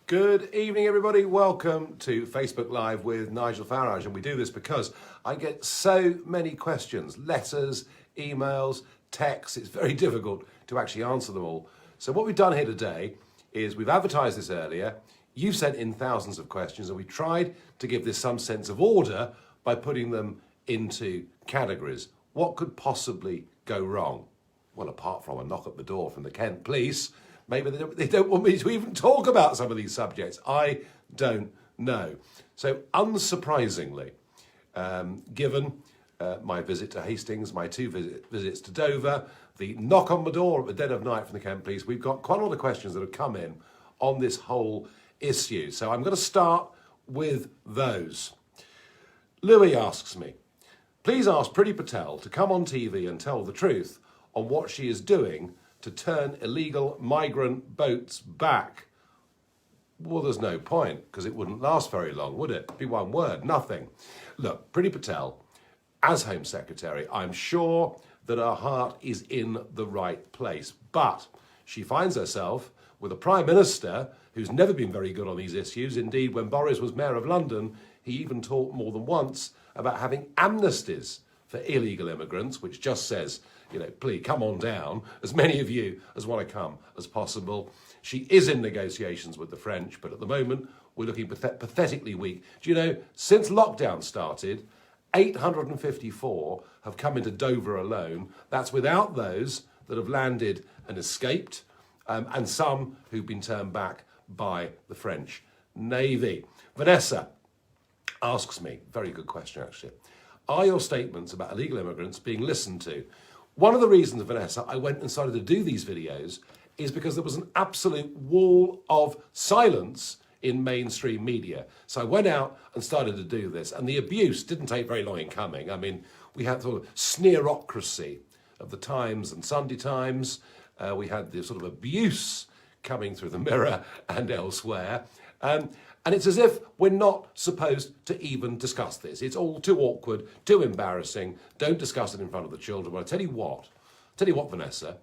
Good evening, everybody. Welcome to Facebook Live with Nigel Farage. And we do this because I get so many questions, letters, emails, texts. It's very difficult to actually answer them all. So what we've done here today is we've advertised this earlier. You've sent in thousands of questions and we tried to give this some sense of order by putting them into categories. What could possibly go wrong? Well, apart from a knock at the door from the Kent police, maybe they don't want me to even talk about some of these subjects. I don't know. So unsurprisingly, given my visit to Hastings, my two visits to Dover, the knock on the door at the dead of night from the Kent police, we've got quite a lot of questions that have come in on this whole issue. So I'm going to start with those. Louis asks me, please ask Priti Patel to come on TV and tell the truth on what she is doing to turn illegal migrant boats back. Well, there's no point, because it wouldn't last very long, would it? It'd be one word, nothing. Look, Priti Patel, as Home Secretary, I'm sure that her heart is in the right place, but she finds herself with a Prime Minister who's never been very good on these issues. Indeed, when Boris was Mayor of London, he even talked more than once about having amnesties for illegal immigrants, which just says, you know, please come on down, as many of you as want to come as possible. She is in negotiations with the French, but at the moment, we're looking pathetically weak. Do you know, since lockdown started, 854 have come into Dover alone. That's without those that have landed and escaped, and some who've been turned back by the French Navy. Vanessa asks me, very good question actually, are your statements about illegal immigrants being listened to? One of the reasons, Vanessa, I went and started to do these videos is because there was an absolute wall of silence in mainstream media. So I went out and started to do this, and the abuse didn't take very long in coming. I mean, we had sort of sneerocracy of the Times and Sunday Times. We had the sort of abuse coming through the Mirror and elsewhere. And it's as if we're not supposed to even discuss this. It's all too awkward, too embarrassing. Don't discuss it in front of the children. But I tell you what, Vanessa,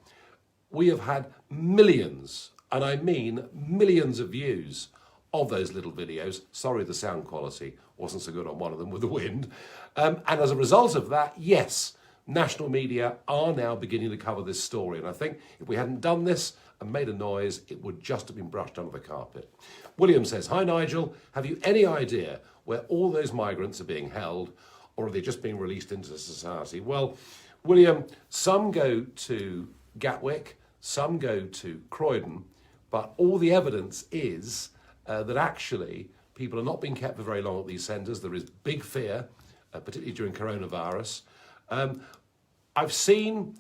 we have had millions, and I mean millions of views of those little videos. Sorry, the sound quality wasn't so good on one of them with the wind. And as a result of that, yes, national media are now beginning to cover this story. And I think if we hadn't done this and made a noise, it would just have been brushed under the carpet. William says, hi Nigel, have you any idea where all those migrants are being held, or are they just being released into society? Well, William, some go to Gatwick, some go to Croydon, but all the evidence is that actually people are not being kept for very long at these centres. There is big fear, particularly during coronavirus. I've seen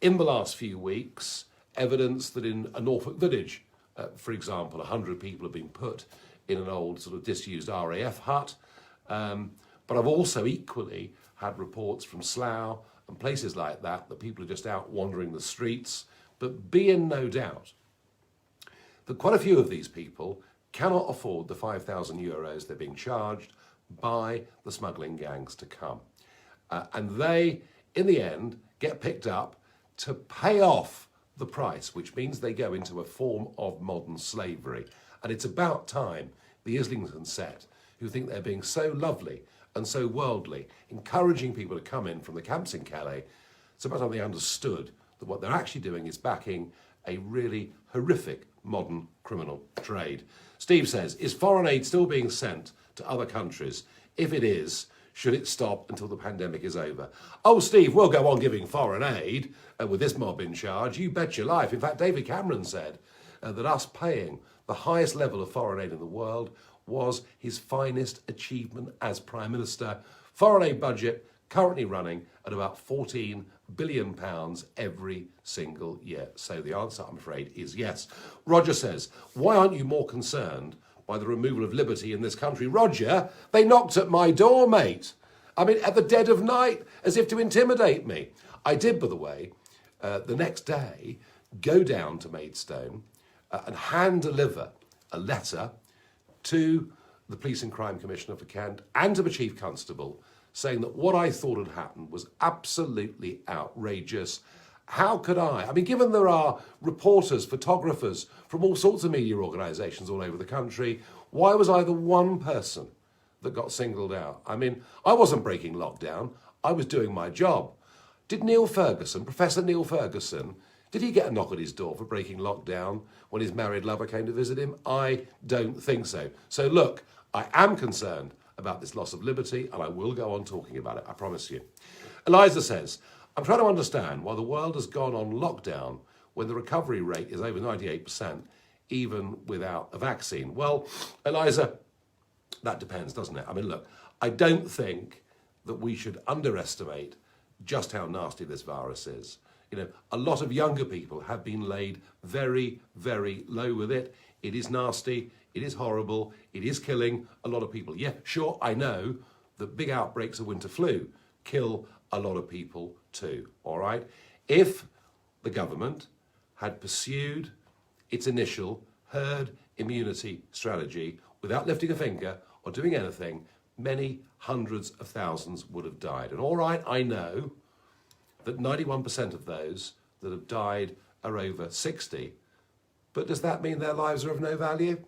in the last few weeks evidence that in a Norfolk village, for example, 100 people have been put in an old sort of disused RAF hut. But I've also equally had reports from Slough and places like that people are just out wandering the streets. But be in no doubt that quite a few of these people cannot afford the 5,000 euros they're being charged by the smuggling gangs to come. And they, in the end, get picked up to pay off the price, which means they go into a form of modern slavery. And it's about time the Islington set, who think they're being so lovely and so worldly, encouraging people to come in from the camps in Calais, it's about time they understood that what they're actually doing is backing a really horrific modern criminal trade. Steve says, is foreign aid still being sent to other countries? If it is, should it stop until the pandemic is over? Oh, Steve, we'll go on giving foreign aid with this mob in charge. You bet your life. In fact, David Cameron said that us paying the highest level of foreign aid in the world was his finest achievement as Prime Minister. Foreign aid budget currently running at about £14 billion every single year. So the answer, I'm afraid, is yes. Roger says, why aren't you more concerned by the removal of liberty in this country? Roger, they knocked at my door, mate. I mean, at the dead of night, as if to intimidate me. I did, by the way, the next day, go down to Maidstone and hand deliver a letter to the Police and Crime Commissioner for Kent and to the Chief Constable saying that what I thought had happened was absolutely outrageous how could I mean, given there are reporters, photographers from all sorts of media organisations all over the country, why was I the one person that got singled out? I mean, I wasn't breaking lockdown, I was doing my job. Did Neil Ferguson, Professor Neil Ferguson, did he get a knock at his door for breaking lockdown when his married lover came to visit him? I don't think so. So look, I am concerned about this loss of liberty, and I will go on talking about it, I promise you. Eliza says, I'm trying to understand why the world has gone on lockdown when the recovery rate is over 98%, even without a vaccine. Well, Eliza, that depends, doesn't it? I mean, look, I don't think that we should underestimate just how nasty this virus is. You know, a lot of younger people have been laid very, very low with it. It is nasty, it is horrible, it is killing a lot of people. Yeah, sure, I know that big outbreaks of winter flu kill a lot of people too, all right? If the government had pursued its initial herd immunity strategy without lifting a finger or doing anything, many hundreds of thousands would have died. And all right, I know that 91% of those that have died are over 60, but does that mean their lives are of no value?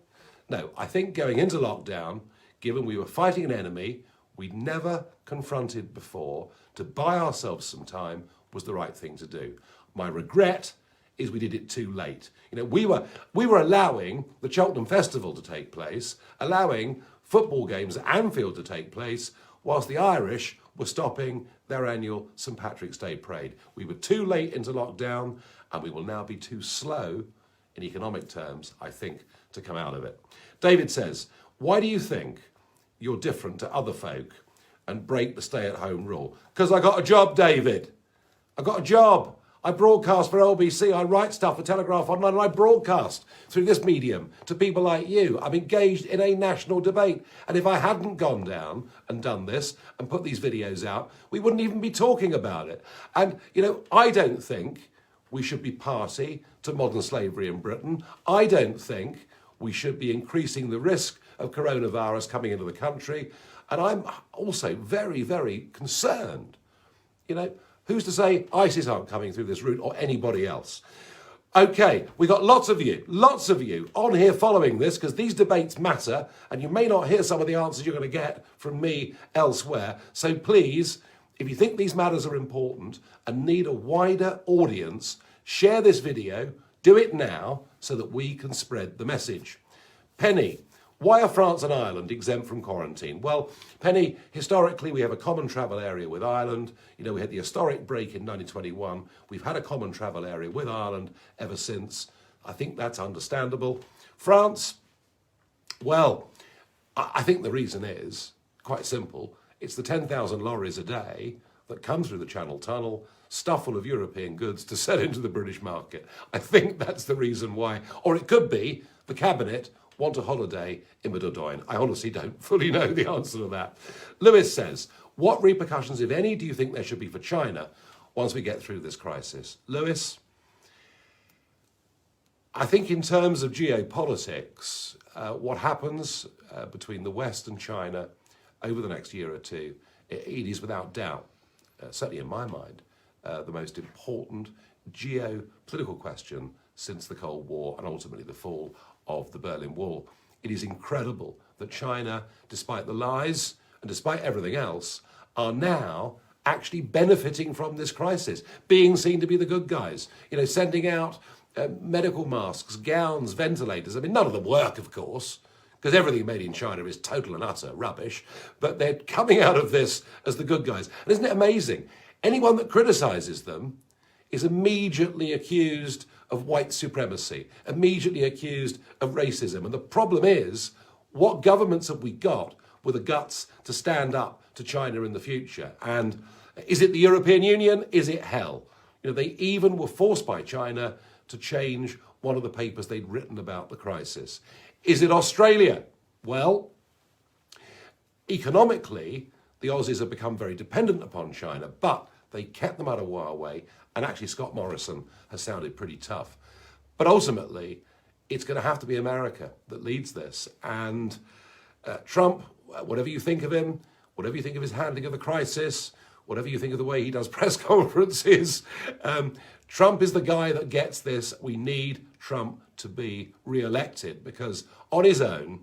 No, I think going into lockdown, given we were fighting an enemy we'd never confronted before, to buy ourselves some time was the right thing to do. My regret is we did it too late. You know, we were allowing the Cheltenham Festival to take place, allowing football games at Anfield to take place, whilst the Irish were stopping their annual St Patrick's Day parade. We were too late into lockdown, and we will now be too slow in economic terms, I think, to come out of it. David says, why do you think you're different to other folk and break the stay-at-home rule? Because I got a job, David. I got a job. I broadcast for LBC, I write stuff for Telegraph Online, and I broadcast through this medium to people like you. I'm engaged in a national debate. And if I hadn't gone down and done this and put these videos out, we wouldn't even be talking about it. And, you know, I don't think we should be party to modern slavery in Britain. I don't think we should be increasing the risk of coronavirus coming into the country. And I'm also very, very concerned, you know, who's to say ISIS aren't coming through this route or anybody else? Okay, we got lots of you on here following this because these debates matter and you may not hear some of the answers you're going to get from me elsewhere. So please, if you think these matters are important and need a wider audience, share this video, do it now so that we can spread the message. Penny, why are France and Ireland exempt from quarantine? Well, Penny, historically we have a common travel area with Ireland. You know, we had the historic break in 1921. We've had a common travel area with Ireland ever since. I think that's understandable. France, well, I think the reason is quite simple. It's the 10,000 lorries a day that come through the Channel Tunnel, stuffed full of European goods to sell into the British market. I think that's the reason why. Or it could be the Cabinet want a holiday in Dordogne. I honestly don't fully know the answer to that. Lewis says, what repercussions, if any, do you think there should be for China once we get through this crisis? Lewis, I think in terms of geopolitics, what happens between the West and China over the next year or two, it is without doubt, certainly in my mind, the most important geopolitical question since the Cold War and ultimately the fall of the Berlin Wall. It is incredible that China, despite the lies and despite everything else, are now actually benefiting from this crisis, being seen to be the good guys, you know, sending out medical masks, gowns, ventilators. I mean, none of them work, of course, because everything made in China is total and utter rubbish, but they're coming out of this as the good guys. And isn't it amazing? Anyone that criticises them is immediately accused of white supremacy, immediately accused of racism. And the problem is, what governments have we got with the guts to stand up to China in the future? And is it the European Union? Is it hell? You know, they even were forced by China to change one of the papers they'd written about the crisis. Is it Australia? Well, economically, the Aussies have become very dependent upon China, but they kept them out of Huawei, and actually Scott Morrison has sounded pretty tough. But ultimately, it's going to have to be America that leads this. And Trump, whatever you think of him, whatever you think of his handling of the crisis, whatever you think of the way he does press conferences, Trump is the guy that gets this. We need Trump to be re-elected because on his own,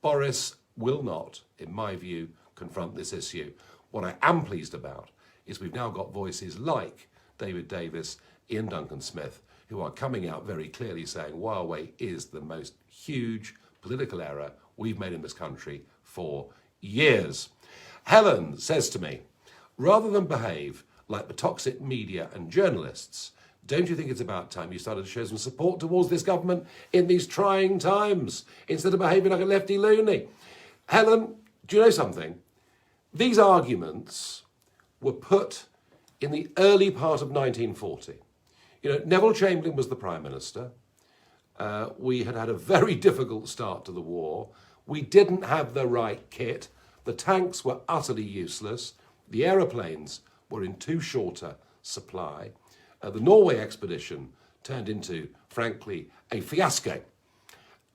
Boris will not, in my view, confront this issue. What I am pleased about is we've now got voices like David Davis, Ian Duncan Smith, who are coming out very clearly saying Huawei is the most huge political error we've made in this country for years. Helen says to me, rather than behave like the toxic media and journalists, don't you think it's about time you started to show some support towards this government in these trying times, instead of behaving like a lefty loony? Helen, do you know something? These arguments were put in the early part of 1940. Neville Chamberlain was the Prime Minister. We had had a very difficult start to the war. We didn't have the right kit. The tanks were utterly useless. The aeroplanes were in too shorter supply. The Norway expedition turned into, frankly, a fiasco.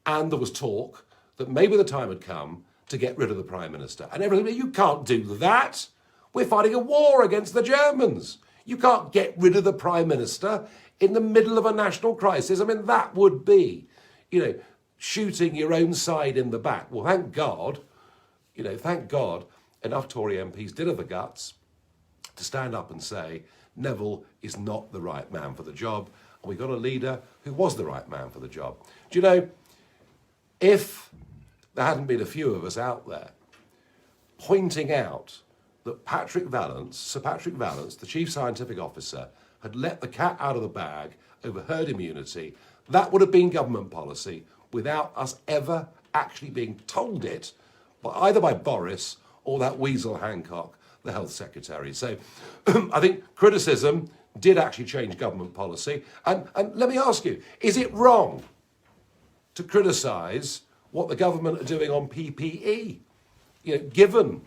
And there was talk that maybe the time had come to get rid of the Prime Minister. And everyone said, you can't do that. We're fighting a war against the Germans. You can't get rid of the Prime Minister in the middle of a national crisis. I mean, that would be, shooting your own side in the back. Well, thank God, enough Tory MPs did have the guts to stand up and say, Neville is not the right man for the job. And we got a leader who was the right man for the job. Do you know, if there hadn't been a few of us out there pointing out that Sir Patrick Vallance, the Chief Scientific Officer, had let the cat out of the bag over herd immunity, that would have been government policy without us ever actually being told it, either by Boris or that weasel Hancock, the Health Secretary. So I think criticism did actually change government policy. And let me ask you, is it wrong to criticise what the government are doing on PPE? Given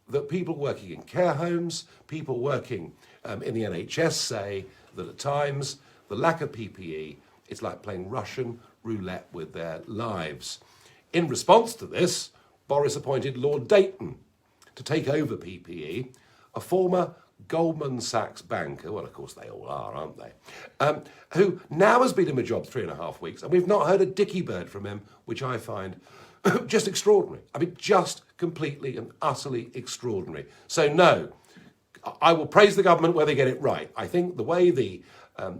that people working in care homes, people working in the NHS say that at times the lack of PPE, it's like playing Russian roulette with their lives. In response to this, Boris appointed Lord Dayton to take over PPE, a former Goldman Sachs banker, well, of course they all are, aren't they, who now has been in the job 3.5 weeks, and we've not heard a dicky bird from him, which I find just extraordinary. I mean, just completely and utterly extraordinary. So no, I will praise the government where they get it right. I think the way the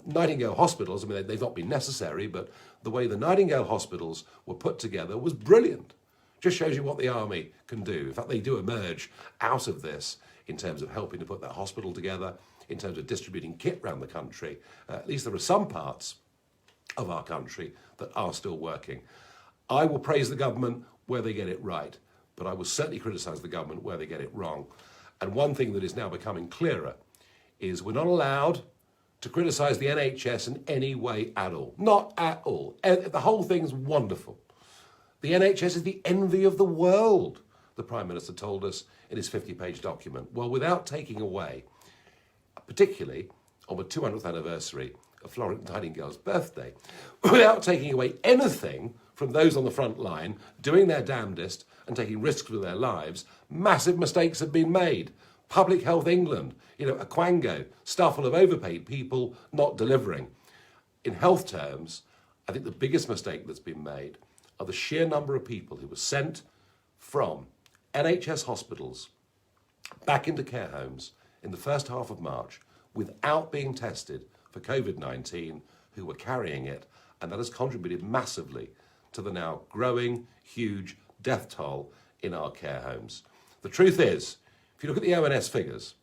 Nightingale hospitals, I mean, they've not been necessary, but the way the Nightingale hospitals were put together was brilliant. Just shows you what the army can do. In fact, they do emerge out of this in terms of helping to put that hospital together, in terms of distributing kit around the country. At least there are some parts of our country that are still working. I will praise the government where they get it right, but I will certainly criticise the government where they get it wrong. And one thing that is now becoming clearer is we're not allowed to criticise the NHS in any way at all. Not at all. The whole thing's wonderful. The NHS is the envy of the world, the Prime Minister told us in his 50-page document. Well, without taking away, particularly on the 200th anniversary of Florence Nightingale's birthday, without taking away anything from those on the front line doing their damnedest and taking risks with their lives, massive mistakes have been made. Public Health England, a quango, stuff full of overpaid people not delivering. In health terms, I think the biggest mistake that's been made are the sheer number of people who were sent from NHS hospitals back into care homes in the first half of March without being tested for COVID-19, who were carrying it, and that has contributed massively to the now growing, huge death toll in our care homes. The truth is, if you look at the ONS figures,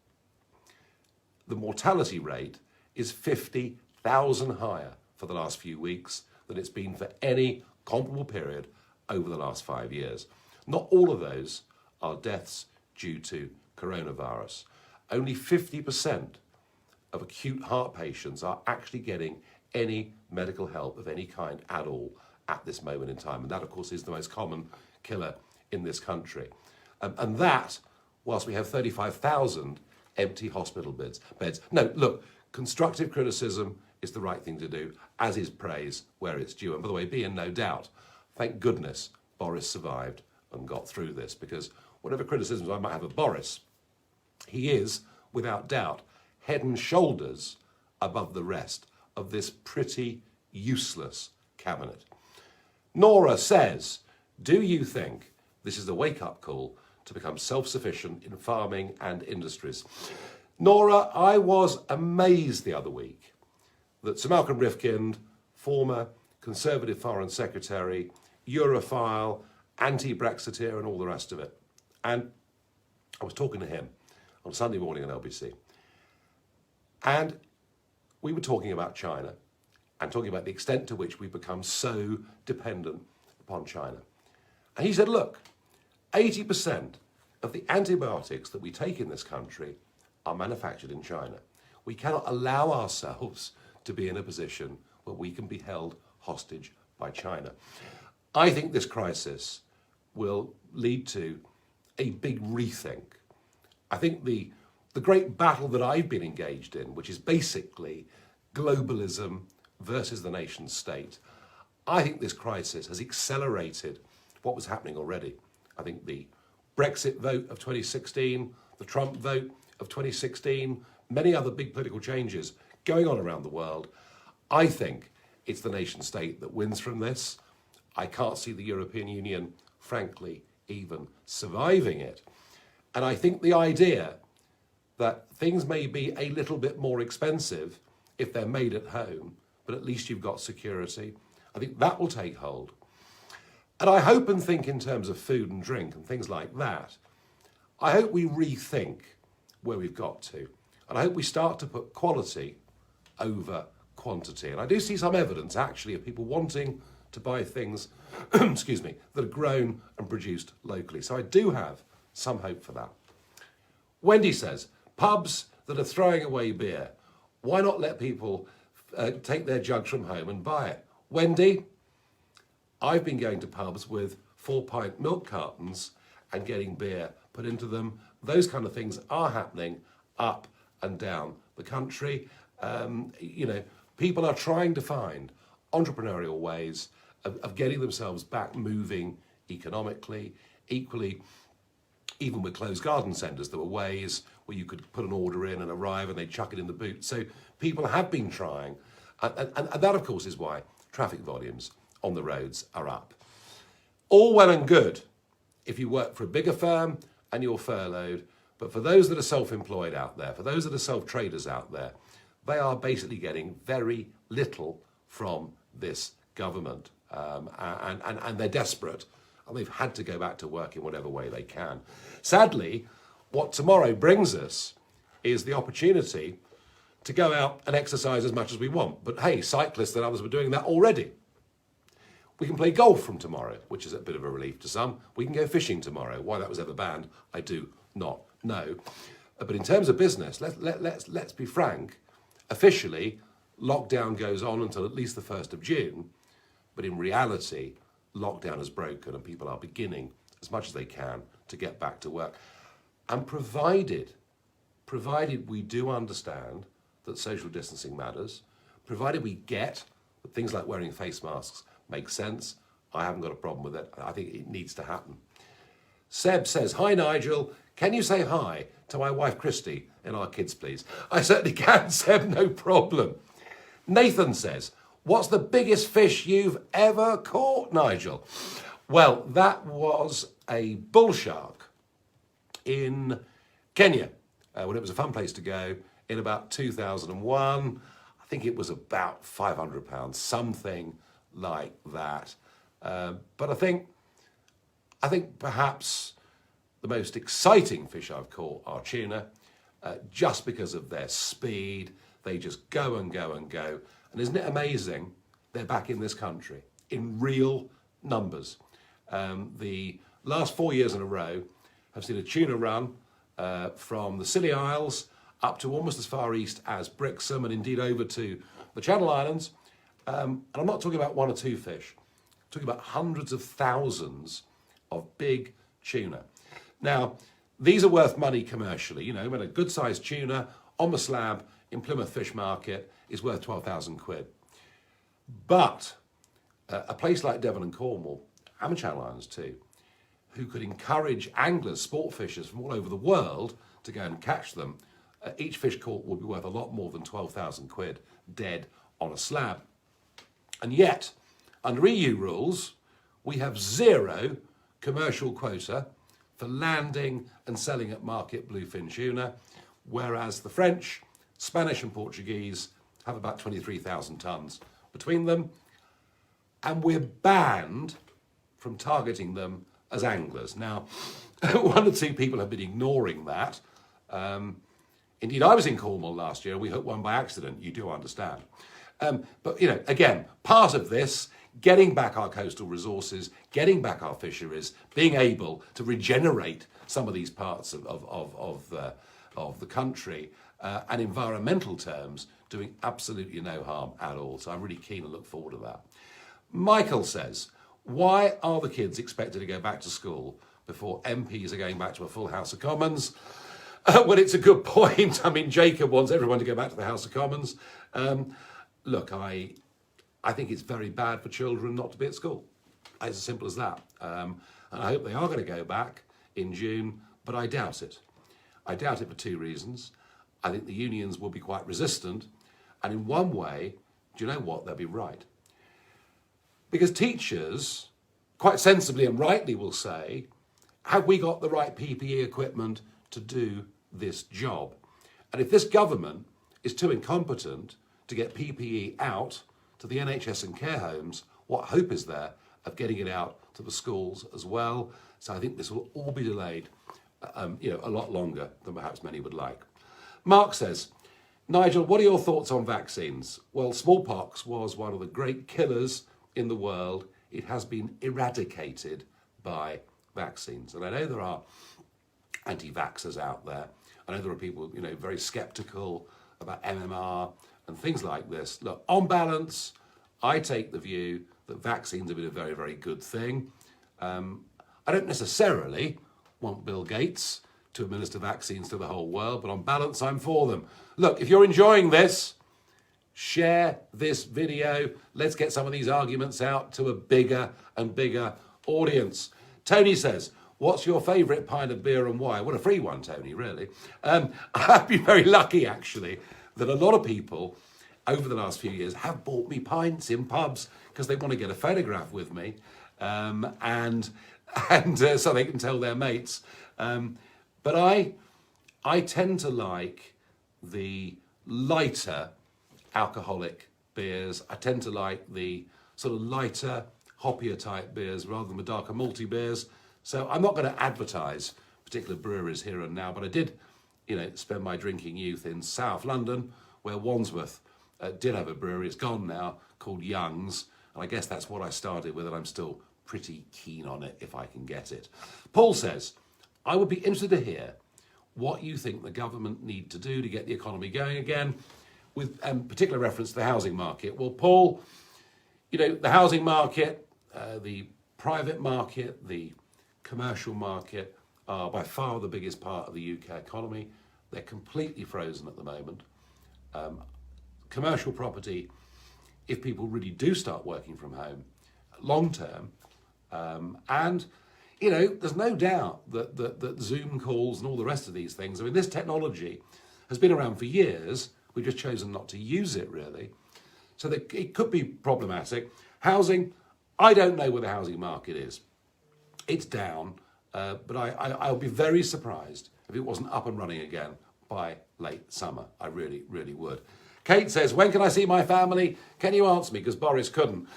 the mortality rate is 50,000 higher for the last few weeks than it's been for any comparable period over the last 5 years. Not all of those are deaths due to coronavirus. Only 50% of acute heart patients are actually getting any medical help of any kind at all at this moment in time. And that, of course, is the most common killer in this country. And that, whilst we have 35,000 empty hospital beds. No, look, constructive criticism is the right thing to do, as is praise where it's due. And by the way, be in no doubt, thank goodness Boris survived and got through this, because whatever criticisms I might have of Boris, he is, without doubt, head and shoulders above the rest of this pretty useless cabinet. Nora says, do you think this is a wake-up call to become self-sufficient in farming and industries? Nora, I was amazed the other week that Sir Malcolm Rifkind, former Conservative Foreign Secretary, Europhile, anti-Brexiteer and all the rest of it. And I was talking to him on Sunday morning on LBC. And we were talking about China and talking about the extent to which we've become so dependent upon China. And he said, look, 80% of the antibiotics that we take in this country are manufactured in China. We cannot allow ourselves to be in a position where we can be held hostage by China. I think this crisis will lead to a big rethink. I think the great battle that I've been engaged in, which is basically globalism versus the nation state, I think this crisis has accelerated what was happening already. I think the Brexit vote of 2016, the Trump vote of 2016, many other big political changes going on around the world, I think it's the nation state that wins from this. I can't see the European Union, frankly, even surviving it. And I think the idea that things may be a little bit more expensive if they're made at home, but at least you've got security, I think that will take hold. And I hope and think in terms of food and drink and things like that. I hope we rethink where we've got to. And I hope we start to put quality over quantity. And I do see some evidence, actually, of people wanting to buy things, excuse me, that are grown and produced locally. So I do have some hope for that. Wendy says, pubs that are throwing away beer, why not let people take their jugs from home and buy it? Wendy, I've been going to pubs with 4-pint milk cartons and getting beer put into them. Those kind of things are happening up and down the country. People are trying to find entrepreneurial ways of getting themselves back moving economically. Equally, even with closed garden centres, there were ways where you could put an order in and arrive and they'd chuck it in the boot. So people have been trying. And that, of course, is why traffic volumes on the roads are up. All well and good if you work for a bigger firm and you're furloughed. But for those that are self-employed out there, for those that are self-traders out there, they are basically getting very little from this government. And they're desperate. And they've had to go back to work in whatever way they can. Sadly, what tomorrow brings us is the opportunity to go out and exercise as much as we want. But hey, cyclists and others were doing that already. We can play golf from tomorrow, which is a bit of a relief to some. We can go fishing tomorrow. Why that was ever banned, I do not know. But in terms of business, let's be frank. Officially, lockdown goes on until at least the 1st of June. But in reality, lockdown is broken and people are beginning as much as they can to get back to work. And provided we do understand that social distancing matters, provided we get that things like wearing face masks make sense, I haven't got a problem with it. I think it needs to happen. Seb says, hi Nigel, can you say hi to my wife Christy and our kids please? I certainly can, Seb, no problem. Nathan says, what's the biggest fish you've ever caught, Nigel? Well, that was a bull shark in Kenya, when it was a fun place to go in about 2001. I think it was about 500 pounds, something like that. But I think perhaps the most exciting fish I've caught are tuna, just because of their speed. They just go and go and go. And isn't it amazing? They're back in this country in real numbers. The last 4 years in a row have seen a tuna run from the Scilly Isles up to almost as far east as Brixham and indeed over to the Channel Islands. And I'm not talking about one or two fish. I'm talking about hundreds of thousands of big tuna. Now, these are worth money commercially. You know, when a good-sized tuna on the slab in Plymouth Fish Market is worth 12,000 quid. But a place like Devon and Cornwall, and the Channel Islands too, who could encourage anglers, sport fishers from all over the world to go and catch them, each fish caught would be worth a lot more than 12,000 quid dead on a slab. And yet, under EU rules, we have zero commercial quota for landing and selling at market bluefin tuna, whereas the French, Spanish and Portuguese have about 23,000 tonnes between them, and we're banned from targeting them as anglers. Now, one or two people have been ignoring that. Indeed, I was in Cornwall last year. We hooked one by accident, you do understand. But, again, part of this, getting back our coastal resources, getting back our fisheries, being able to regenerate some of these parts of the country, and environmental terms, doing absolutely no harm at all. So I'm really keen to look forward to that. Michael says, why are the kids expected to go back to school before MPs are going back to a full House of Commons? Well, it's a good point. I mean, Jacob wants everyone to go back to the House of Commons. Look, I think it's very bad for children not to be at school. It's as simple as that. And I hope they are going to go back in June, but I doubt it. I doubt it for two reasons. I think the unions will be quite resistant. And in one way, do you know what? They'll be right. Because teachers, quite sensibly and rightly, will say, have we got the right PPE equipment to do this job? And if this government is too incompetent to get PPE out to the NHS and care homes, what hope is there of getting it out to the schools as well? So I think this will all be delayed, a lot longer than perhaps many would like. Mark says, Nigel, what are your thoughts on vaccines? Well, smallpox was one of the great killers in the world. It has been eradicated by vaccines. And I know there are anti-vaxxers out there. I know there are people, very skeptical about MMR and things like this. Look, on balance, I take the view that vaccines have been a very, very good thing. I don't necessarily want Bill Gates to administer vaccines to the whole world, but on balance, I'm for them. Look, if you're enjoying this, share this video. Let's get some of these arguments out to a bigger and bigger audience. Tony says, what's your favourite pint of beer and why? What a free one, Tony, really. I've been very lucky, actually, that a lot of people over the last few years have bought me pints in pubs because they want to get a photograph with me, and so they can tell their mates. But I tend to like the lighter alcoholic beers. I tend to like the sort of lighter, hoppier type beers rather than the darker malty beers. So I'm not going to advertise particular breweries here and now, but I did, spend my drinking youth in South London, where Wandsworth did have a brewery. It's gone now, called Young's, and I guess that's what I started with, and I'm still pretty keen on it if I can get it. Paul says, I would be interested to hear what you think the government need to do to get the economy going again, with particular reference to the housing market. Well, Paul, the housing market, the private market, the commercial market are by far the biggest part of the UK economy. They're completely frozen at the moment. Commercial property, if people really do start working from home long term, and there's no doubt that Zoom calls and all the rest of these things, this technology has been around for years. We've just chosen not to use it, really. So it could be problematic. Housing, I don't know where the housing market is. It's down, but I'll be very surprised if it wasn't up and running again by late summer. I really, really would. Kate says, when can I see my family? Can you answer me? Because Boris couldn't.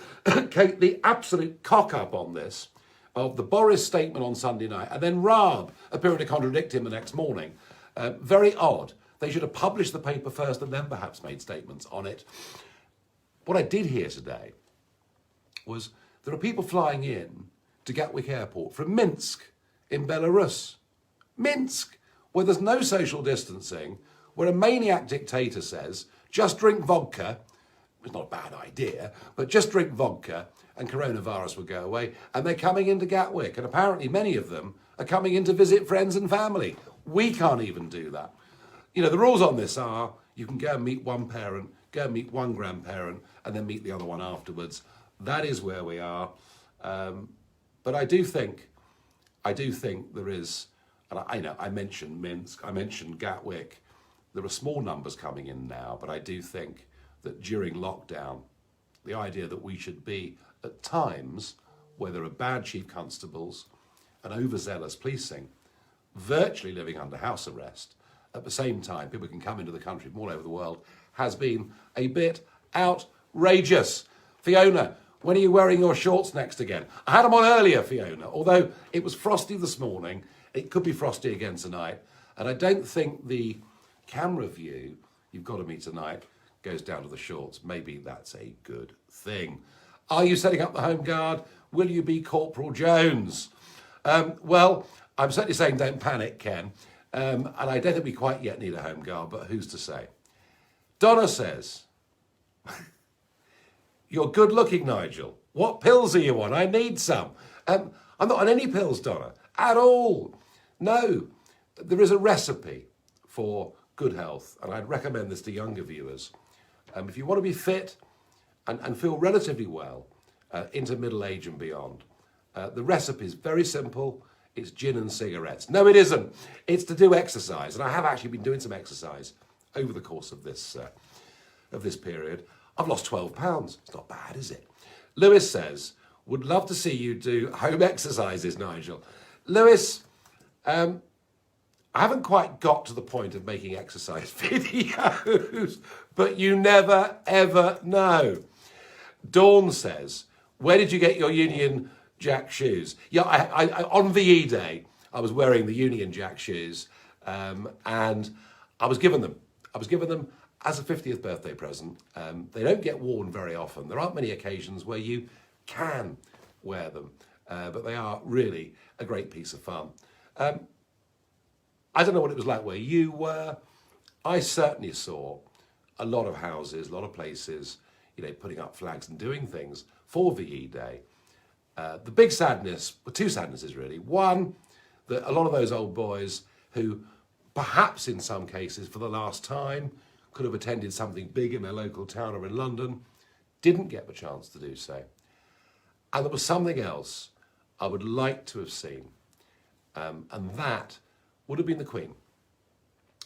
Kate, the absolute cock-up on this, of the Boris statement on Sunday night, and then Raab appearing to contradict him the next morning. Very odd. They should have published the paper first and then perhaps made statements on it. What I did hear today was there are people flying in to Gatwick Airport from Minsk in Belarus. Minsk, where there's no social distancing, where a maniac dictator says, just drink vodka. It's not a bad idea, but just drink vodka and coronavirus will go away. And they're coming into Gatwick, and apparently many of them are coming in to visit friends and family. We can't even do that. The rules on this are you can go and meet one parent, go and meet one grandparent, and then meet the other one afterwards. That is where we are. But I do think there is, and I mentioned Minsk, I mentioned Gatwick. There are small numbers coming in now, but I do think that during lockdown, the idea that we should be at times where there are bad chief constables and overzealous policing, virtually living under house arrest, at the same time people can come into the country from all over the world, has been a bit outrageous. Fiona, when are you wearing your shorts next again? I had them on earlier, Fiona, although it was frosty this morning. It could be frosty again tonight. And I don't think the camera view you've got of me tonight goes down to the shorts. Maybe that's a good thing. Are you setting up the Home Guard? Will you be Corporal Jones? Well, I'm certainly saying don't panic, Ken. And I don't think we quite yet need a Home Guard, but who's to say? Donna says, you're good looking, Nigel. What pills are you on? I need some. I'm not on any pills, Donna, at all. No, there is a recipe for good health, and I'd recommend this to younger viewers. If you want to be fit and feel relatively well into middle age and beyond, the recipe is very simple. It's gin and cigarettes. No, it isn't. It's to do exercise, and I have actually been doing some exercise over the course of this period. I've lost 12 pounds. It's not bad, is it? Lewis says, would love to see you do home exercises, Nigel. Lewis, I haven't quite got to the point of making exercise videos, but you never, ever know. Dawn says, where did you get your Union Jack shoes? Yeah, I on VE Day, I was wearing the Union Jack shoes, and I was given them. I was given them as a 50th birthday present. They don't get worn very often. There aren't many occasions where you can wear them, but they are really a great piece of fun. I don't know what it was like where you were. I certainly saw a lot of houses, a lot of places, putting up flags and doing things for VE Day. The big sadness, well, two sadnesses really. One, that a lot of those old boys who perhaps in some cases for the last time could have attended something big in their local town or in London, didn't get the chance to do so. And there was something else I would like to have seen, and that would have been the Queen,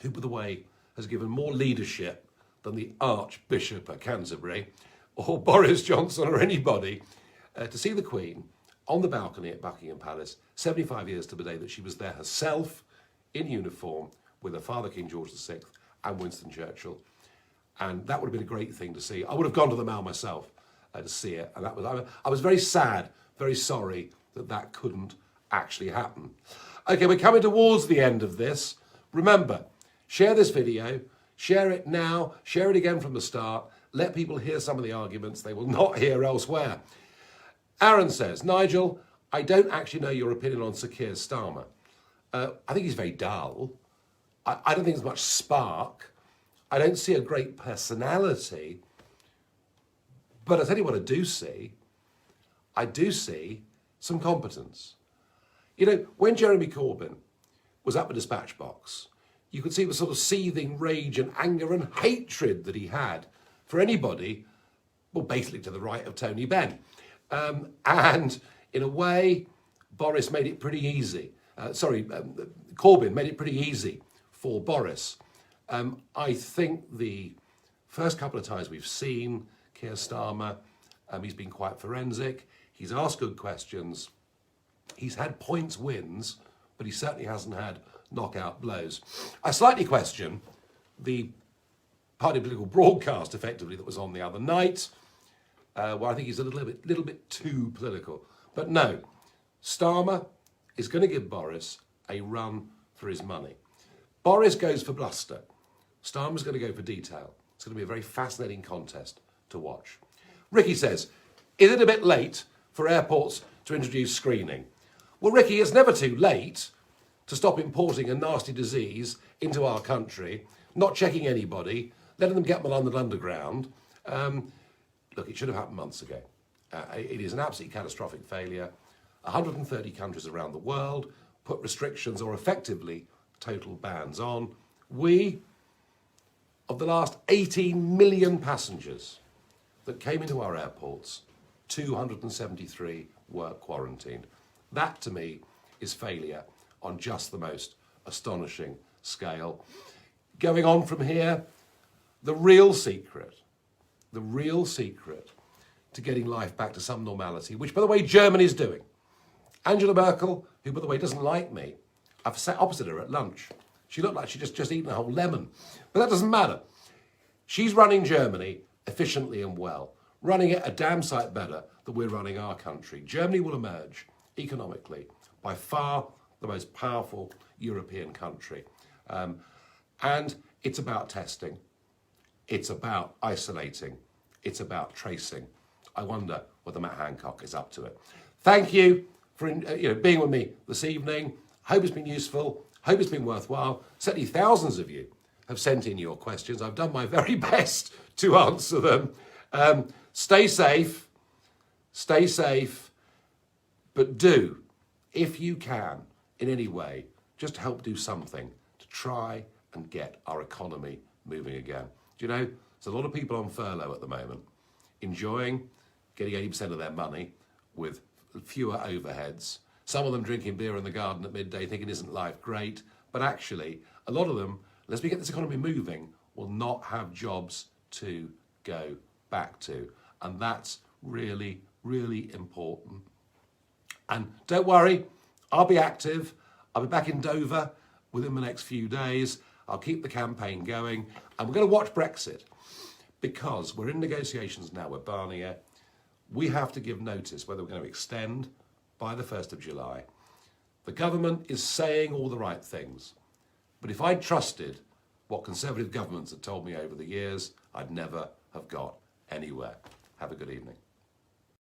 who, by the way, has given more leadership than the Archbishop of Canterbury or Boris Johnson or anybody, to see the Queen on the balcony at Buckingham Palace, 75 years to the day that she was there herself in uniform with her father, King George VI, and Winston Churchill. And that would have been a great thing to see. I would have gone to the Mall myself to see it. And I was very sad, very sorry that couldn't actually happen. Okay, we're coming towards the end of this. Remember, share this video, share it now, share it again from the start. Let people hear some of the arguments they will not hear elsewhere. Aaron says, Nigel, I don't actually know your opinion on Sir Keir Starmer. I think he's very dull. I don't think there's much spark. I don't see a great personality. But I tell you what I do see some competence. When Jeremy Corbyn was at the dispatch box, you could see the sort of seething rage and anger and hatred that he had for anybody, well, basically to the right of Tony Benn. And in a way, Boris made it pretty easy. Corbyn made it pretty easy for Boris. I think the first couple of times we've seen Keir Starmer, he's been quite forensic. He's asked good questions. He's had points wins, but he certainly hasn't had knockout blows. I slightly question the party political broadcast, effectively, that was on the other night, where I think he's a little bit too political. But no, Starmer is going to give Boris a run for his money. Boris goes for bluster. Starmer's going to go for detail. It's going to be a very fascinating contest to watch. Ricky says, is it a bit late for airports to introduce screening? Well, Ricky, it's never too late to stop importing a nasty disease into our country, not checking anybody, letting them get them on the underground. Look, it should have happened months ago. It is an absolutely catastrophic failure. 130 countries around the world put restrictions or effectively total bans on. We, of the last 18 million passengers that came into our airports, 273 were quarantined. That, to me, is failure on just the most astonishing scale. going on from here, the real secret to getting life back to some normality, which, by the way, Germany's doing. Angela Merkel, who, by the way, doesn't like me, I've sat opposite her at lunch. She looked like she'd just eaten a whole lemon. But that doesn't matter. She's running Germany efficiently and well, running it a damn sight better than we're running our country. Germany will emerge economically by far the most powerful European country. And it's about testing. It's about isolating. It's about tracing. I wonder whether Matt Hancock is up to it. Thank you for being with me this evening. Hope it's been useful. Hope it's been worthwhile. Certainly thousands of you have sent in your questions. I've done my very best to answer them. Stay safe, but do, if you can, in any way, just help do something to try and get our economy moving again. Do you know, there's a lot of people on furlough at the moment, enjoying getting 80% of their money with fewer overheads. Some of them drinking beer in the garden at midday thinking, isn't life great? But actually, a lot of them, unless we get this economy moving, will not have jobs to go back to. And that's really, really important. And don't worry, I'll be active. I'll be back in Dover within the next few days. I'll keep the campaign going. And we're going to watch Brexit because we're in negotiations now with Barnier. We have to give notice whether we're going to extend by the 1st of July. The government is saying all the right things. But if I'd trusted what Conservative governments have told me over the years, I'd never have got anywhere. Have a good evening.